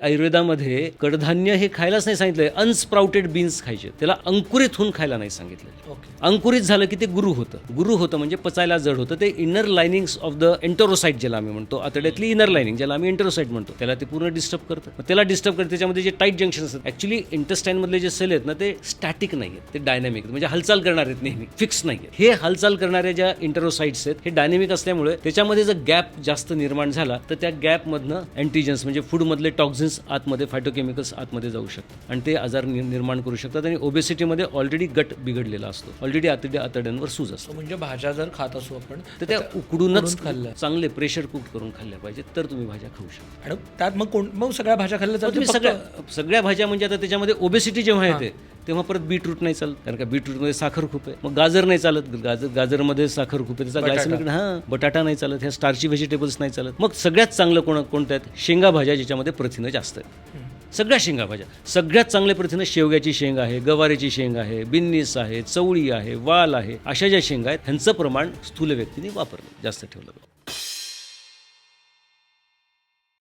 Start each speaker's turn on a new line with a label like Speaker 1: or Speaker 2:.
Speaker 1: आयुर्वेदामध्ये कडधान्य हे खायलाच नाही सांगितलंय, अनस्प्राउटेड बीन्स खायचे, त्याला अंकुरित होऊन खायला नाही सांगितलं. अंकुरित झालं की ते गुरु होतं म्हणजे पचायला जड होतं. ते इनर लायनिंग्स ऑफ द एंटरोसाइट ज्याला आम्ही म्हणतो, आतड्यातली इनर लायनिंग ज्याला आम्ही एंटरोसाइट म्हणतो, त्याला ते पूर्ण डिस्टर्ब करतं. त्याला डिस्टर्ब करतं. त्याच्यामध्ये जे टाईट जंक्शन असतात, ऍक्च्युली इंटेस्टाईन मधले जे सेल आहेत ना, ते स्टॅटिक नाही आहेत, ते डायनॅमिक, म्हणजे हालचाल करणार आहेत, नेहमी फिक्स नाही आहेत. हे हालचाल करणाऱ्या ज्या इंटरोसाइट्स आहेत हे डायनॅमिक असल्यामुळे त्याच्यामध्ये जर गॅप जास्त निर्माण झाला तर त्या गॅपमधनं अँटीजन्स म्हणजे फूडमधले टॉक्झिन्स आतमध्ये, फायटोकेमिकल्स आतमध्ये जाऊ शकतात आणि ते आजार निर्माण करू शकतात. आणि ओबेसिटीमध्ये ऑलरेडी गट बिघडलेला असतो, ऑलरेडी आतड्यांवर सूज असतो.
Speaker 2: म्हणजे भाज्या जर खात असू आपण
Speaker 1: तर त्या उकडूनच खाल्ल्या, चांगले प्रेशर कुक करून खाल्ल्या पाहिजे, तर तुम्ही भाज्या खाऊ शकता.
Speaker 2: आणि त्यात मग सगळ्या भाज्या खाल्ल्या
Speaker 1: तुम्ही सगळ्या भाज्या म्हणजे आता त्याच्यामध्ये ओबेसिटी जेव्हा येते तेव्हा परत बीटरूट नाही चालत, कारण का बीटरूटमध्ये साखर खूप आहे. मग गाजर नाही चालत, गाजरमध्ये साखर खूप आहे, त्याचा ग्लायसेमिक बटाटा नाही चालत, ह्या स्टार्ची व्हेजिटेबल्स नाही चालत. मग सगळ्यात चांगलं कोणत्या आहेत? शेंगा भाज्या, ज्याच्यामध्ये प्रथिनं जास्त आहेत. सगळ्या शेंगा भाज्या सगळ्यात चांगले प्रथिनं, शेवग्याची शेंग आहे, गवारीची शेंग आहे, बिन्नीस आहे, चवळी आहे, वाल आहे, अशा ज्या शेंगा आहेत ह्यांचं प्रमाण स्थूल व्यक्तीने वापरलं, जास्त ठेवलं.